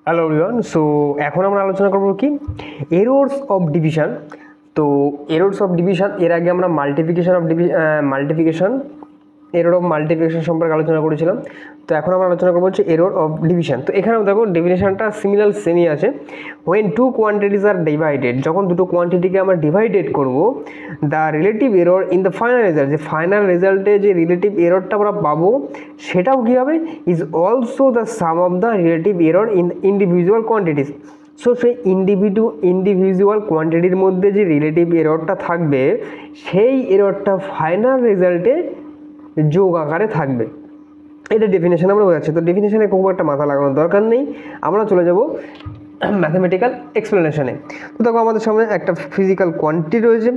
Hello everyone. So এখন আমরা আলোচনা করব কি এরর্স অফ ডিভিশন। তো এরর্স অফ ডিভিশন এর আগে আমরা এরর অফ মাল্টিপ্লিকেশন সম্পর্কে আলোচনা করেছিলাম। তো এখন আমরা আলোচনা করবো হচ্ছে এরর অফ ডিভিশন। তো এখানেও দেখো ডেফিনেশনটা সিমিলার সেমই আছে। When two quantities are divided, যখন দুটো কোয়ান্টিটিকে আমরা ডিভাইডেড করব, the relative error in the final result, যে ফাইনাল রেজাল্টে যে রিলেটিভ এররটা আমরা পাবো সেটাও কী হবে, is also the sum of the relative error in individual quantities. So সেই ইন্ডিভিজুয়াল কোয়ান্টিটির মধ্যে যে রিলেটিভ এররটা থাকবে সেই এররটা ফাইনাল রেজাল্টে যোগ আকারে থাকবে। এটা ডেফিনেশন আমরা বোঝাচ্ছি। তো ডেফিনেশনে খুব একটা মাথা লাগানোর দরকার নেই, আমরা চলে যাব ম্যাথমেটিক্যাল এক্সপ্লেনেশনে। তো দেখো আমাদের সামনে একটা ফিজিক্যাল কোয়ান্টিটি রয়েছে,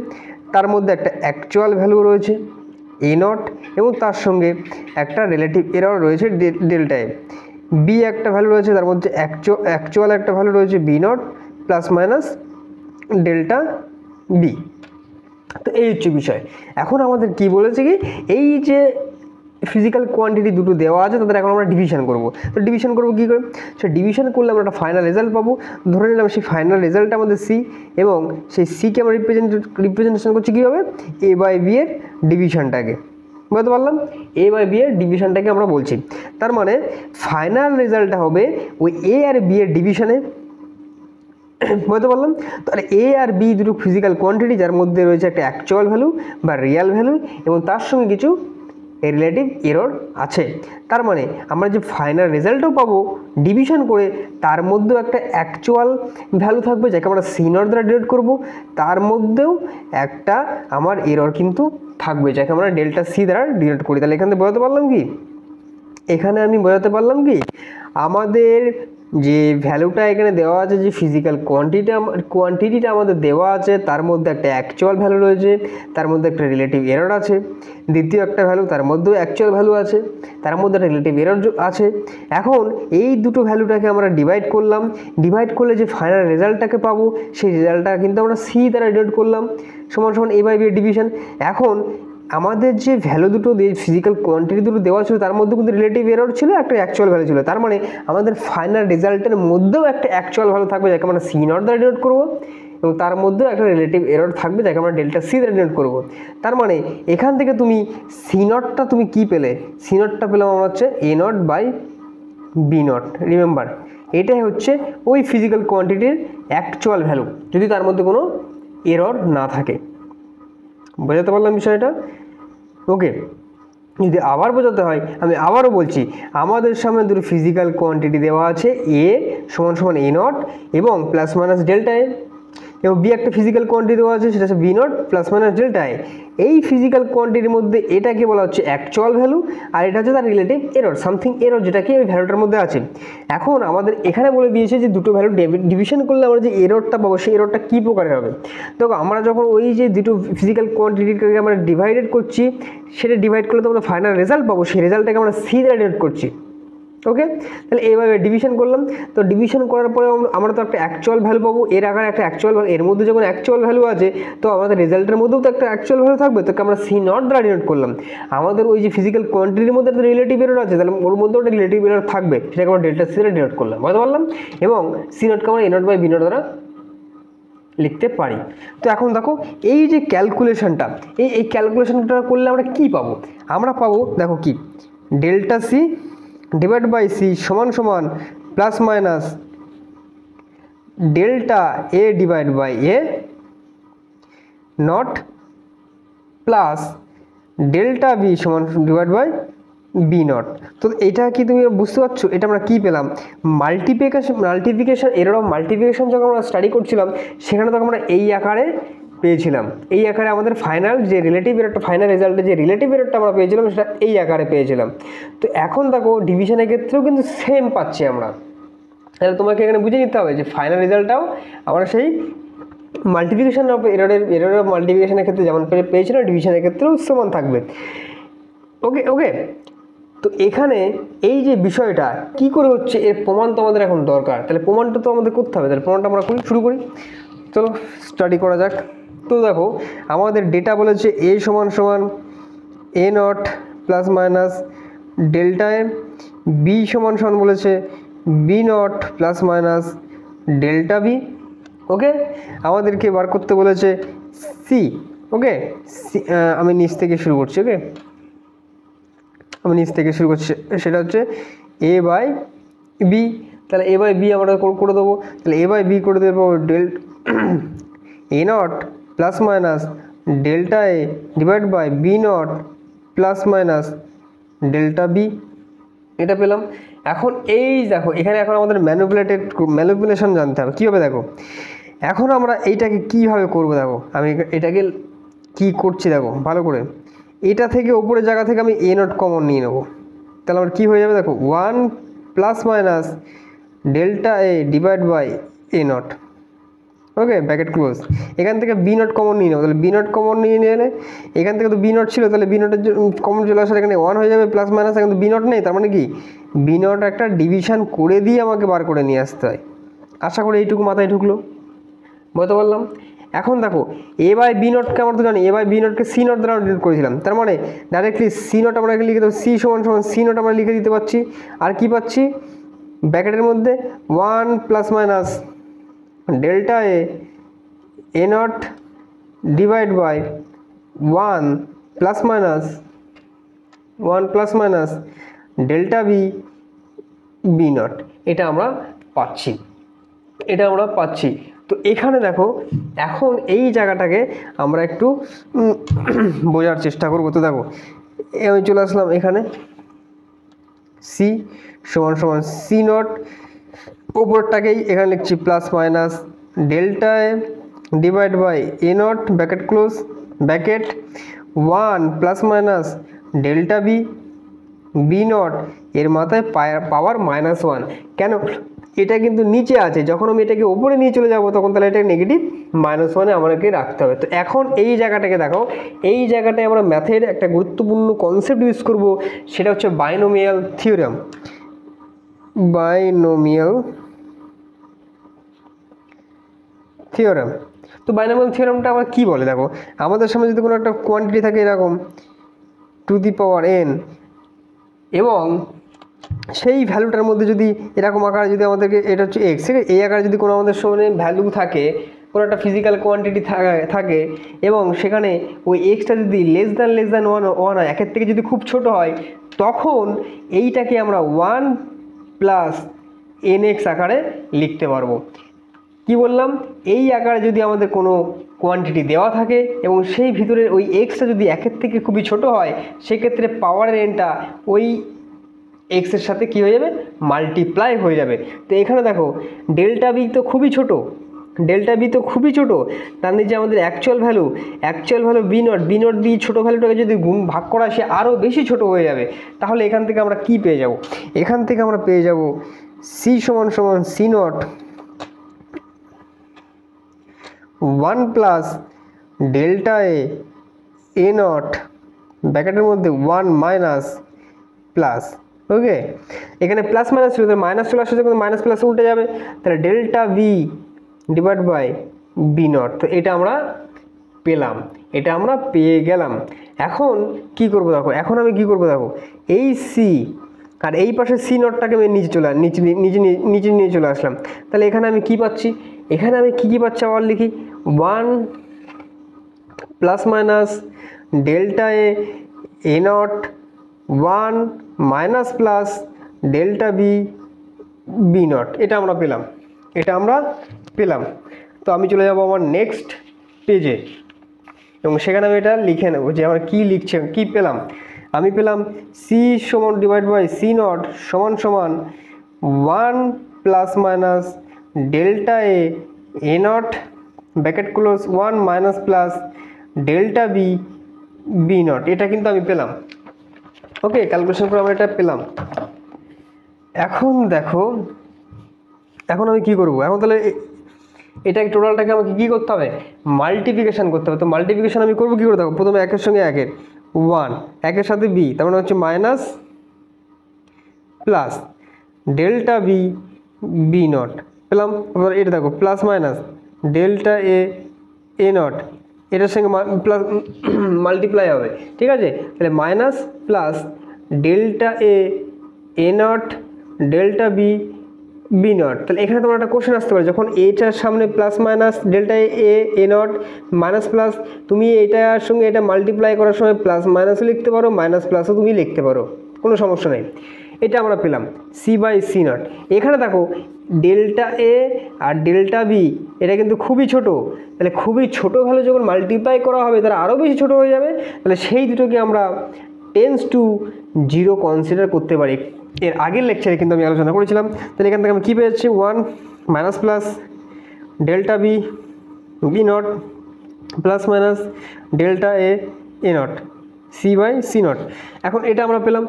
তার মধ্যে একটা অ্যাকচুয়াল ভ্যালু রয়েছে এ নট, এবং তার সঙ্গে একটা রিলেটিভ এরর রয়েছে ডেল্টা এ। বি একটা ভ্যালু রয়েছে, তার মধ্যে অ্যাকচুয়াল একটা ভ্যালু রয়েছে B naught plus minus delta B. তো এই হচ্ছে বিষয়। এখন আমাদের কি বলেছে কি, এই যে ফিজিক্যাল কোয়ান্টিটি দুটো দেওয়া আছে তাদের এখন আমরা ডিভিশন করব। তো ডিভিশন করবো কী করে, সে ডিভিশন করলে আমরা একটা ফাইনাল রেজাল্ট পাবো। ধরে নিলাম সেই ফাইনাল রেজাল্টটা আমাদের সি, এবং সেই সিকে আমরা রিপ্রেজেন্টেশন করছি কীভাবে, এ বাই বি এর ডিভিশনটাকে। বুঝতে পারলাম, এ বাই বি এর ডিভিশনটাকে আমরা বলছি। তার মানে ফাইনাল রেজাল্টটা হবে ওই এ আর বি এর ডিভিশনে। বুঝতে পারলাম। তাহলে এ আর বি দুটো ফিজিক্যাল কোয়ান্টিটি, যার মধ্যে রয়েছে একটা অ্যাকচুয়াল ভ্যালু বা রিয়াল ভ্যালু, এবং তার সঙ্গে কিছু রিলেটিভ এরর আছে। তার মানে আমরা যে ফাইনাল রেজাল্টও পাবো ডিভিশন করে, তার মধ্যেও একটা অ্যাকচুয়াল ভ্যালু থাকবে যাকে আমরা সি নট দ্বারা ডিনোট করবো, তার মধ্যেও একটা আমার এরর কিন্তু থাকবে যাকে আমরা ডেল্টা সি দ্বারা ডিনোট করি। তাহলে এখানে বোঝাতে পারলাম কি, এখানে আমি বোঝাতে পারলাম কি, আমাদের যে ভ্যালুটা এখানে দেওয়া আছে, যে ফিজিক্যাল কোয়ান্টিটিটা আমাদের দেওয়া আছে, তার মধ্যে একটা অ্যাকচুয়াল ভ্যালু রয়েছে, তার মধ্যে একটা রিলেটিভ এরর আছে। দ্বিতীয় একটা ভ্যালু, তার মধ্যেও অ্যাকচুয়াল ভ্যালু আছে, তার মধ্যে একটা রিলেটিভ এরর আছে। এখন এই দুটো ভ্যালুটাকে আমরা ডিভাইড করলাম, ডিভাইড করলে যে ফাইনাল রেজাল্টটাকে পাবো সেই রেজাল্টটা কিন্তু আমরা সি দ্বারা ডিনোট করলাম, সমান সমান এ বাই বি এর ডিভিশন। এখন আমাদের যে ভ্যালু দুটো ফিজিক্যাল কোয়ান্টিটি দুটো দেওয়া ছিল তার মধ্যে কিন্তু রিলেটিভ এরর ছিল, একটা অ্যাকচুয়াল ভ্যালু ছিল। তার মানে আমাদের ফাইনাল রেজাল্টের মধ্যেও একটা অ্যাকচুয়াল ভ্যালু থাকবে যাকে আমরা সি নট দ্বারা ডিনোট করবো, এবং তার মধ্যেও একটা রিলেটিভ এরর থাকবে যাকে আমরা ডেল্টা সি দ্বারা ডিনোট করবো। তার মানে এখান থেকে তুমি সি নটটা তুমি কী পেলে, সি নটটা পেলাম আমরা হচ্ছে A naught by B naught. Remember, এটাই হচ্ছে ওই ফিজিক্যাল কোয়ান্টিটির অ্যাকচুয়াল ভ্যালু যদি তার মধ্যে কোনো এরর না থাকে। বোঝাতে পারলাম বিষয়টা? ওকে, যদি আবার বোঝাতে হয় আমি আবারও বলছি, আমাদের সামনে দুটো ফিজিক্যাল কোয়ান্টিটি দেওয়া আছে, এ সমান সমান এ নট এবং প্লাস মাইনাস ডেল্টা এ, এবং বি একটা ফিজিক্যাল কোয়ান্টিটি দেওয়া আছে সেটা হচ্ছে B naught plus minus delta A. এই ফিজিক্যাল কোয়ান্টিটির মধ্যে এটাকে বলা হচ্ছে অ্যাকচুয়াল ভ্যালু, আর এটা হচ্ছে তার রিলেটিভ এরর, সামথিং এরর যেটাকে ওই ভ্যালুটার মধ্যে আছে। এখন আমাদের এখানে বলে দিয়েছে যে দুটো ভ্যালু ডিভিশন করলে আমরা যে এররটা পাবো সেই এররটা কী প্রকারের হবে। দেখো আমরা যখন ওই যে দুটো ফিজিক্যাল কোয়ান্টিটিকে আমরা ডিভাইডেড করছি, সেটা ডিভাইড করলে তো আমরা ফাইনাল রেজাল্ট পাবো, সেই রেজাল্টটাকে আমরা সি দ্বারা ডিনোট করছি। ওকে, তাহলে এইভাবে ডিভিশন করলাম। তো ডিভিশন করার পরে আমরা তো একটা অ্যাকচুয়াল ভ্যালু পাবো, এর আকারে একটা অ্যাকচুয়াল ভ্যালু, এর মধ্যে যখন অ্যাকচুয়াল ভ্যালু আছে তো আমাদের রেজাল্টের মধ্যেও তো একটা অ্যাকচুয়াল ভ্যালু থাকবে, তোকে আমরা সি নট দ্বারা ডিনোট করলাম। আমাদের ওই যে ফিজিক্যাল কোয়ান্টিটির মধ্যে একটা রিলেটিভ এরর আছে, তাহলে ওর মধ্যেও একটা রিলেটিভ এরর থাকবে, সেটাকে আমরা ডেল্টা সি দ্বারা ডিনোট করলাম। বুঝতে পারলাম, এবং সি নটকে আমরা এ নট বাই বি নট দ্বারা লিখতে পারি। তো এখন দেখো এই যে ক্যালকুলেশনটা, এই ক্যালকুলেশনটা করলে আমরা কি পাবো, আমরা পাবো দেখো কি, delta C divide by C সমান সমান plus minus delta A divide by A naught plus delta B সমান ডিভাইড বাই বি নট। তো এটা কি তুমি বুঝতে পারছো, এটা আমরা কী পেলাম, মাল্টিপ্লিকেশন এরর অফ মাল্টিপ্লিকেশন যখন আমরা স্টাডি করছিলাম সেখানে তখন আমরা এই আকারে পেয়েছিলাম, এই আকারে আমাদের ফাইনাল যে রিলেটিভ এররটা, ফাইনাল রেজাল্টে যে রিলেটিভ এররটা আমরা পেয়েছিলাম সেটা এই আকারে পেয়েছিলাম। তো এখন দেখো ডিভিশনের ক্ষেত্রেও কিন্তু সেম পাচ্ছি আমরা। তাহলে তোমাকে এখানে বুঝে নিতে হবে যে ফাইনাল রেজাল্টটাও আমরা সেই মাল্টিপ্লিকেশন অফ এরর অফ মাল্টিপ্লিকেশনের ক্ষেত্রে যেমন পেয়েছিলাম ডিভিশনের ক্ষেত্রেও সমান থাকবে। ওকে ওকে, তো এখানে এই যে বিষয়টা কি করে হচ্ছে এর প্রমাণ তো আমাদের এখন দরকার, তাহলে প্রমাণটা তো আমাদের করতে হবে। তাহলে প্রমাণটা আমরা শুরু করি, চলো স্টাডি করা যাক। তো দেখো আমাদের ডেটা বলেছে এ সমান সমান A naught plus minus delta A, B সমান সমান বলেছে B naught plus minus delta B. Okay, আমাদেরকে বার করতে বলেছে সি। ওকে, আমি নিচ থেকে শুরু করছি। ওকে, আমি নিচ থেকে শুরু করছি, সেটা হচ্ছে এ বাই বি। তাহলে এ বাই বি আমরা করে দেবো। তাহলে এ বাই বি করে দেবো A naught plus minus delta A divide by B naught plus minus delta B, এটা পেলাম। এখন এই দেখো এখানে এখন আমাদের ম্যানিপুলেশন জানতে হবে কীভাবে। দেখো এখন আমরা এইটাকে কীভাবে করবো, দেখো আমি এটাকে কি করছি দেখো ভালো করে। এটা থেকে ওপরের জায়গা থেকে আমি এ নট কমন নিয়ে নেবো। তাহলে আমার কী হয়ে যাবে দেখো, 1 plus minus delta A divide by A naught. Okay, bracket close. এখান থেকে বি নট কমন নিয়ে নেবো। তাহলে বি নট কমন নিয়ে নিলে এখান থেকে তো বি নট ছিল, তাহলে বি নটের কমন চলে আসার এখানে 1 হয়ে যাবে প্লাস মাইনাস। এখন তো বি নট নেই, তার মানে কি বি নট একটা ডিভিশন করে দিয়ে আমাকে বার করে নিয়ে আসতে হয়। আশা করি এইটুকু মাথায় ঢুকলো, বলতে পারলাম। এখন দেখো এ বাই বি নটকে আমরা তো জানি, এ বাই বি নটকে সি নট দ্বারা ডিনোট করেছিলাম। তার মানে ডাইরেক্টলি সি নট আমরা লিখে দেবো, সি সমান সমান সি নট আমরা লিখে দিতে পারছি। আর কি পাচ্ছি ব্র্যাকেটের মধ্যে 1 plus minus delta A naught divide by 1 plus minus delta B naught, এটা আমরা পাচ্ছি। তো এখানে দেখো এখন এই জায়গাটাকে আমরা একটু বোঝার চেষ্টা করবো। তো দেখো আমি চলে আসলাম এখানে, সি সমান সমান সি নট, ওপরটাকেই এখানে লিখছি plus minus delta A divide by A naught bracket close, bracket 1 plus minus delta B naught, এর মাথায় পাওয়ার -1। কেন, এটা কিন্তু নিচে আছে, যখন আমি এটাকে ওপরে নিয়ে চলে যাব তখন তাহলে এটা নেগেটিভ -1 আমাদেরকে রাখতে হবে। তো এখন এই জায়গাটাকে দেখো, এই জায়গাটায় আমরা ম্যাথের একটা গুরুত্বপূর্ণ কনসেপ্ট ইউজ করব, সেটা হচ্ছে বাইনোমিয়াল থিওরেম। তো বাইনোমিয়াল থিওরেমটা আবার কী বলে, দেখো আমাদের সামনে যদি কোনো একটা কোয়ান্টিটি থাকে এরকম টু দি পাওয়ার n, এবং সেই ভ্যালুটার মধ্যে যদি এরকম আকারে যদি আমাদেরকে, এটা হচ্ছে এক্স, ঠিক আছে, এই আকারে যদি কোনো আমাদের সামনে ভ্যালু থাকে, কোনো একটা ফিজিক্যাল কোয়ান্টিটি থাকে, এবং সেখানে ওই এক্সটা যদি লেস দ্যান ওয়ান হয়, একের থেকে যদি খুব ছোট হয়, তখন এইটাকে আমরা 1 প্লাস nx আকারে লিখতে পারবো। কি বললাম, এই আকারে যদি আমাদের কোনো কোয়ান্টিটি দেওয়া থাকে এবং সেই ভিতরে ওই এক্সটা যদি একের থেকে খুবই ছোট হয়, সেক্ষেত্রে পাওয়ারের এনটা ওই এক্সের সাথে কী হয়ে যাবে, মাল্টিপ্লাই হয়ে যাবে। তো এখানে দেখো ডেল্টা বি তো খুবই ছোট, তার নিচে আমাদের অ্যাকচুয়াল ভ্যালু বি নট দিয়ে ছোটো ভ্যালুটাকে যদি গুণ ভাগ করা, সে আরও বেশি ছোট হয়ে যাবে। তাহলে এখান থেকে আমরা কি পেয়ে যাব, এখান থেকে আমরা পেয়ে যাব সি সমান সমান C naught 1 plus delta A naught ব্র্যাকেটের মধ্যে 1 মাইনাস প্লাস। ওকে, এখানে প্লাস মাইনাস ছিল, মাইনাস চলে আসছে, কিন্তু মাইনাস প্লাসে উল্টে যাবে, তাহলে delta B divide by B naught. তো এটা আমরা পেয়ে গেলাম। এখন কি করব দেখো, আমি এই সি আর এই পাশে সি নটটাকে আমি নিচে নিয়ে চলে আসলাম। তাহলে এখানে আমি কি পাচ্ছি, আবার লিখি 1 plus minus delta A naught 1 minus plus delta B naught, এটা আমরা পেলাম। তো আমি চলে যাব আমার নেক্সট পেজে, এবং সেখানে আমি এটা লিখে নেব যে আমরা কি পেলাম। আমি পেলাম সি সমান ডিভাইড বাই সি নট সমান 1 plus minus delta A naught bracket close 1 minus plus delta B naught, এটা কিন্তু আমি পেলাম। ওকে, ক্যালকুলেশন করে আমরা এটা পেলাম। এখন দেখো, এখন আমি কি করব, এখন তাহলে এটা টোটালটাকে আমাকে কী করতে হবে, মাল্টিপ্লিকেশান করতে হবে। তো মাল্টিপ্লিকেশান আমি করবো কী করে, দেখো প্রথমে একের সঙ্গে 1, একের সাথে বি, তার মানে হচ্ছে minus plus delta B naught পেলাম। এবার এটা দেখো plus minus delta A naught, এটার সঙ্গে প্লাস মাল্টিপ্লাই হবে, ঠিক আছে। তাহলে minus plus delta A naught delta B naught. তাহলে এখানে তোমার একটা কোশ্চেন আসতে পারে, যখন এইটার সামনে plus minus delta A not minus plus, তুমি এইটার সঙ্গে এটা মাল্টিপ্লাই করার সময় প্লাস মাইনাসও লিখতে পারো, মাইনাস প্লাসও তুমি লিখতে পারো, কোনো সমস্যা নেই। এটা আমরা পেলাম সি বাই সি নট। এখানে দেখো ডেল্টা এ আর ডেল্টা বি এটা কিন্তু খুবই ছোট, তাহলে খুবই ছোট ভ্যালু যখন মাল্টিপ্লাই করা হবে তারা আরও বেশি ছোট হয়ে যাবে, তাহলে সেই দুটোকে আমরা টেন্স টু 0 কনসিডার করতে পারি। এর আগের লেকচারে কিন্তু আমি আলোচনা করেছিলাম। তাহলে এখান থেকে আমি কী পেয়েছি, 1 minus plus delta B B naught plus minus delta A naught C by C naught. এখন এটা আমরা পেলাম।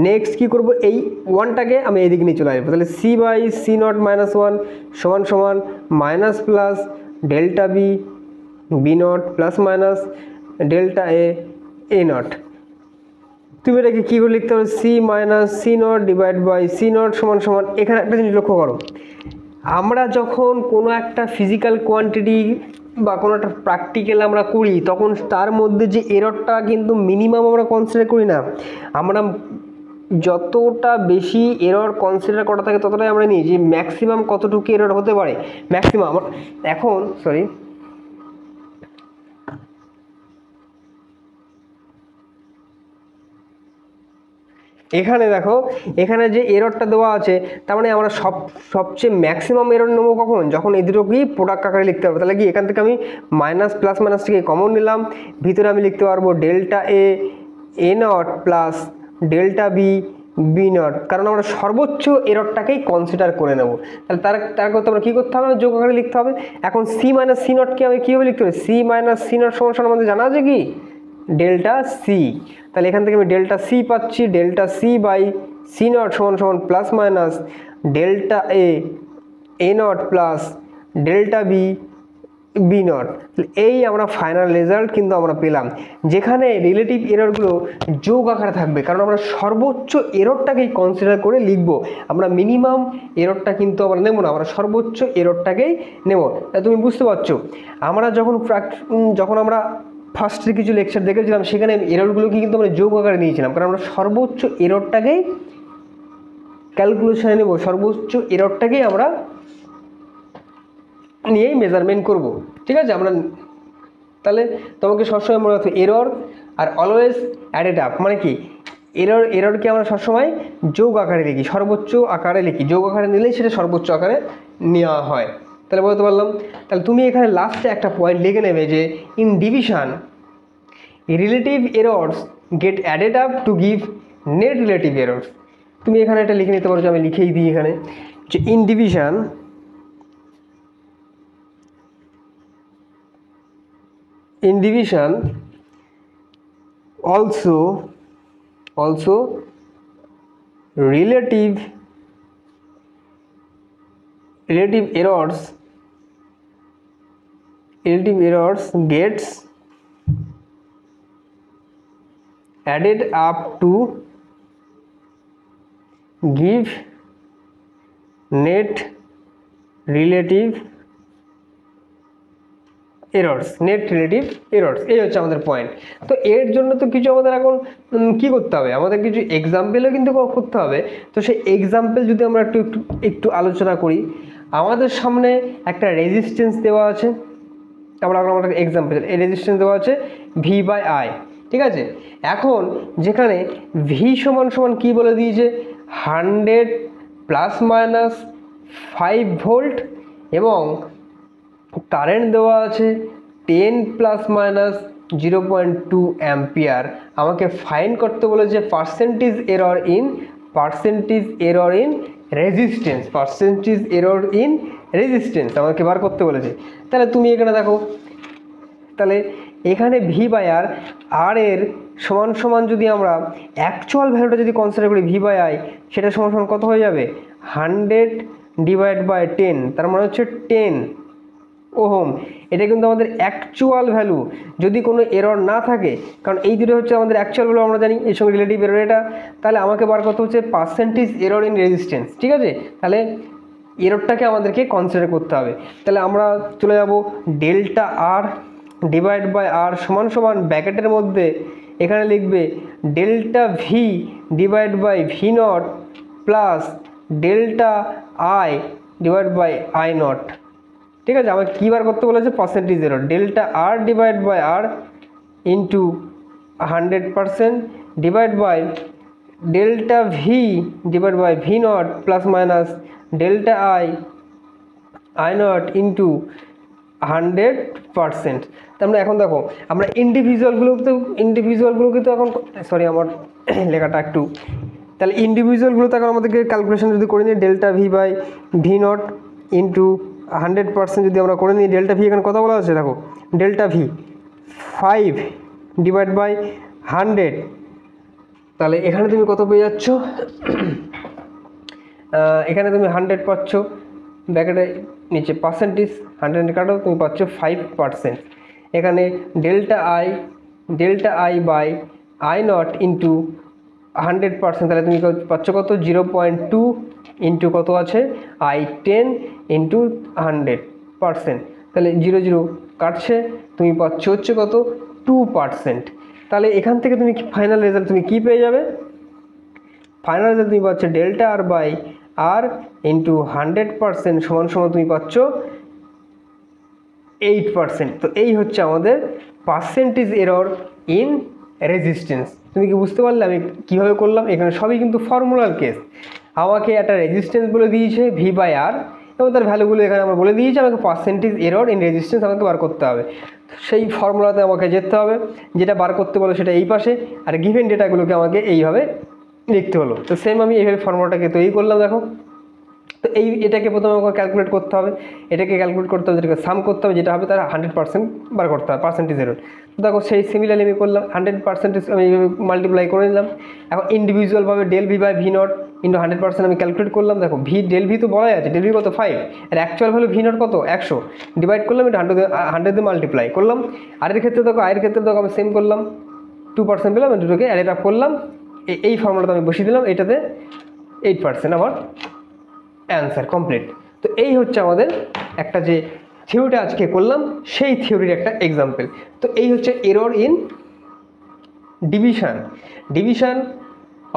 নেক্সট কী করবো, এই 1টাকে আমি এইদিকে নিয়ে চলে আসবো, তাহলে C by C naught minus 1 সমান সমান minus plus delta B naught plus minus delta A naught. তুমি এটাকে কী করে লিখতে পারো, C minus C naught divide by C naught সমান সমান, এখানে একটা জিনিস লক্ষ্য করো, আমরা যখন কোনো একটা ফিজিক্যাল কোয়ান্টিটি বা কোনো একটা প্র্যাকটিক্যাল আমরা করি তখন তার মধ্যে যে এররটা কিন্তু মিনিমাম আমরা কনসিডার করি না, আমরা যতটা বেশি এরর কনসিডার করা থাকে ততটাই আমরা নিই যে ম্যাক্সিমাম কতটুকু এরর হতে পারে ম্যাক্সিমাম। এখন সরি এখানে দেখো, এখানে যে এররটা দেওয়া আছে তার মানে আমরা সবচেয়ে ম্যাক্সিমাম এরর নেবো কখন, যখন এই দুটোকেই প্রোডাক্ট আকারে লিখতে হবে। তাহলে কি এখান থেকে আমি মাইনাস প্লাস মাইনাসটিকে কমন নিলাম, ভিতরে আমি লিখতে পারবো delta A naught plus delta B naught, কারণ আমরা সর্বোচ্চ এররটাকেই কনসিডার করে নেব। তাহলে তার করতে আমরা কী করতে হবে, যোগ আকারে লিখতে হবে। এখন সি মাইনাস সি নটকে আমি কীভাবে লিখতে হবে, সি মাইনাস সি নট সমান আমাদের জানা আছে কি ডেল্টা সি। তাহলে এখান থেকে আমি ডেল্টা সি পাচ্ছি, delta C by C naught সমান সমান plus minus delta A naught plus delta B naught. এই আমরা ফাইনাল রেজাল্ট কিন্তু আমরা পেলাম, যেখানে রিলেটিভ এররগুলো যোগ আকারে থাকবে, কারণ আমরা সর্বোচ্চ এররটাকেই কনসিডার করে লিখব, আমরা মিনিমাম এররটা কিন্তু আমরা নেব না, আমরা সর্বোচ্চ এররটাকেই নেব। তাই তুমি বুঝতে পারছো, আমরা যখন আমরা ফার্স্টের কিছু লেকচার দেখেছিলাম সেখানে এররগুলোকে কিন্তু আমরা যোগ আকারে নিয়েছিলাম, কারণ আমরা সর্বোচ্চ এররটাকেই ক্যালকুলেশনে নেব, সর্বোচ্চ এররটাকেই আমরা নিয়েই মেজারমেন্ট করব, ঠিক আছে। আমরা তাহলে তোমাকে সবসময় মনে রাখতে error are always added up, মানে কি এররকে আমরা সবসময় যোগ আকারে লিখি, সর্বোচ্চ আকারে লিখি, যোগ আকারে নিলেই সেটা সর্বোচ্চ আকারে নেওয়া হয়। তাহলে বলতে পারলাম। তাহলে তুমি এখানে লাস্টে একটা পয়েন্ট লিখে নেবে যে in division relative errors get added up to give net relative errors. তুমি এখানে এটা লিখে নিতে পারো, যে আমি লিখেই দিই এখানে যে in division also relative errors gets added up to give net relative errors, এই হচ্ছে আমাদের পয়েন্ট। তো এর জন্য তো কিছু আমাদের এখন কি করতে হবে, আমাদের কিছু এক্সাম্পলও কিন্তু করতে হবে। তো সেই এক্সাম্পল যদি আমরা একটু আলোচনা করি, আমাদের সামনে একটা রেজিস্ট্যান্স দেওয়া আছে, আমরা এক্সাম্পল এই রেজিস্ট্যান্স দেওয়া আছে ভি বাই আই, ঠিক আছে। এখন যেখানে ভি সমান কি বলে দিয়েছে 100 প্লাস মাইনাস 5 ভোল্ট এবং কারেন্ট দেওয়া আছে 10 প্লাস মাইনাস 0.2 অ্যাম্পিয়ার। আমাকে ফাইন্ড করতে বলেছে পার্সেন্টেজ এরর ইন রেজিস্ট্যান্স আমাকে বার করতে বলেছে। তাহলে তুমি এখানে দেখো, তাহলে এখানে ভি বাই আর এর সমান যদি আমরা অ্যাকচুয়াল ভ্যালুটা যদি কনসিডার করি ভি বাই আই, সেটা সমান কত হয়ে যাবে 100 ডিভাইড বাই 10, তার মানে হচ্ছে 10 ওহম। এটা কিন্তু আমাদের অ্যাকচুয়াল ভ্যালু, যদি কোনো এরর না থাকে, কারণ এই দুটো হচ্ছে আমাদের অ্যাকচুয়াল ভ্যালু, আমরা জানি এর সঙ্গে রিলেটিভ এরর এটা। তাহলে আমাকে বার করতে হচ্ছে পার্সেন্টেজ এরর ইন রেজিস্ট্যান্স, ঠিক আছে। তাহলে এররটাকে আমাদেরকে কনসিডার করতে হবে। তাহলে আমরা চলে যাব delta R divide by R সমান ব্র্যাকেটের মধ্যে এখানে লিখবে delta V divide by V naught plus delta I divide by I naught, ঠিক আছে। আমাকে কী বার করতে বলেছে, percentage error, delta R divide by R into 100% divide by delta V divide by V naught plus minus delta I naught into 100%। তার মানে এখন দেখো আমরা ইন্ডিভিজুয়ালগুলোকে তো এখন, সরি আমার লেখাটা একটু, তাহলে ইন্ডিভিজুয়ালগুলো তো এখন আমাদেরকে ক্যালকুলেশন যদি করে নিই, delta V by V naught into 100% যদি আমরা করে নিই, ডেল্টা ভি এখানে কত বলা আছে দেখো, ডেল্টা ভি 5 ডিভাইড বাই 100, তাহলে এখানে তুমি কত পেয়ে যাচ্ছ, এখানে তুমি 100 পাচ্ছ, ব্র্যাকেটে নিচে পার্সেন্টেজ 100 কাটো, তুমি পাচ্ছ 5%। এখানে delta I by I naught into 100%, তাহলে তুমি পাচ্ছ কত, 0.2 ইন্টু কত আছে I10 ইন্টু 100%, তাহলে 0 0 কাটছে, তুমি পাচ্ছ হচ্ছে কত 2%। তাহলে এখান থেকে তুমি ফাইনাল রেজাল্ট তুমি কী পেয়ে যাবে, ফাইনাল রেজাল্ট তুমি পাচ্ছ delta R by R into 100% সমান সমান তুমি পাচ্ছ 8%। তো এই হচ্ছে আমাদের পার্সেন্টেজ এরর ইন রেজিস্ট্যান্স। তুমি কি বুঝতে পারলে আমি কীভাবে করলাম? এখানে সবই কিন্তু ফর্মুলার কেস। আমাকে একটা রেজিস্ট্যান্স বলে দিয়েছে ভি বাই আর, এবং তার ভ্যালুগুলো এখানে আমার বলে দিয়েছে, আমাকে পার্সেন্টেজ এরর ইন রেজিস্ট্যান্স আমাকে বার করতে হবে। সেই ফর্মুলাতে আমাকে যেতে হবে, যেটা বার করতে বলো সেটা এই পাশে, আর গিভেন ডেটাগুলোকে আমাকে এইভাবে লিখতে হলো। তো সেম আমি এইভাবে ফর্মুলাটাকে তৈরি করলাম দেখো। তো এটাকে প্রথমে আমাকে ক্যালকুলেট করতে হবে, এটাকে ক্যালকুলেট করতে হবে, এটাকে সাম করতে হবে, যেটা হবে তার 100% বার করতে হবে, পার্সেন্টেজ এরর। তো দেখো সেই সিমিলারলি আমি করলাম, 100% আমি এইভাবে মাল্টিপ্লাই করে নিলাম। এখন ইন্ডিভিজুয়ালভাবে del V by V naught into 100% আমি ক্যালকুলেট করলাম। দেখো ডেল ভি তো বলাই আছে, ডেল ভি কত 5, আর অ্যাকচুয়াল ভ্যালু ভি নট কত 100, ডিভাইড করলাম, এটা 100 দিয়ে মাল্টিপ্লাই করলাম। আর এর ক্ষেত্রে দেখো আয়ের ক্ষেত্রে দেখো আমি সেম করলাম, 2% পেলাম, দুটোকে অ্যাড আপ করলাম, এই ফর্মুলাটা আমি বসিয়ে দিলাম, এটাতে 8% আমার অ্যান্সার কমপ্লিট। তো এই হচ্ছে আমাদের একটা যে থিওরিটা আজকে করলাম, সেই থিওরির একটা এক্সাম্পল। তো এই হচ্ছে এরর ইন ডিভিশন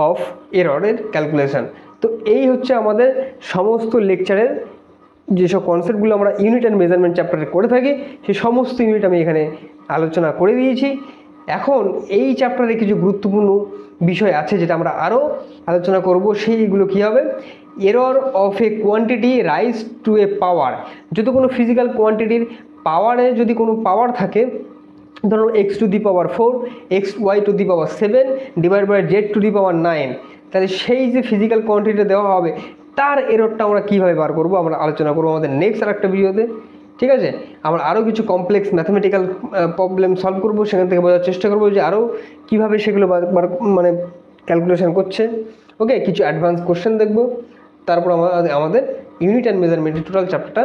অফ এররের ক্যালকুলেশন। তো এই হচ্ছে আমাদের সমস্ত লেকচারের যেসব কনসেপ্টগুলো আমরা ইউনিট অ্যান্ড মেজারমেন্ট চ্যাপ্টারে করে থাকি, সেই সমস্ত ইউনিট আমি এখানে আলোচনা করে দিয়েছি। এখন এই চ্যাপ্টারে কিছু গুরুত্বপূর্ণ বিষয় আছে যেটা আমরা আরও আলোচনা করব। সেইগুলো কী হবে, error of a quantity raise to a power. যদি কোনো ফিজিক্যাল কোয়ান্টিটির পাওয়ারে যদি কোনো পাওয়ার থাকে, ধরুন x to the power 4, y to the power 7 divide by z to the power 9, তাহলে সেই যে ফিজিক্যাল কোয়ান্টিটিটা দেওয়া হবে তার এররটা আমরা কীভাবে বার করবো আমরা আলোচনা করবো আমাদের নেক্সট আরেকটা ভিডিওতে। ঠিক আছে, আমরা আরও কিছু কমপ্লেক্স ম্যাথমেটিক্যাল প্রবলেম সলভ করবো, সেখান থেকে বোঝার চেষ্টা করবো যে আরও কীভাবে সেগুলো মানে ক্যালকুলেশন করছে। ওকে, কিছু অ্যাডভান্স কোশ্চেন দেখবো, তারপর আমাদের ইউনিট অ্যান্ড মেজারমেন্টের টোটাল চ্যাপ্টারটা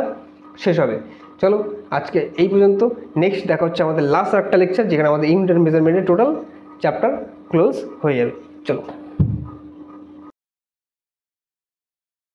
শেষ হবে। চলো আজকে এই পর্যন্ত, নেক্সট দেখা হচ্ছে আমাদের লাস্ট একটা লেকচার, যেখানে আমাদের ইউনিট অ্যান্ড মেজারমেন্টের টোটাল চ্যাপ্টার ক্লোজ হয়ে যাবে। চলো।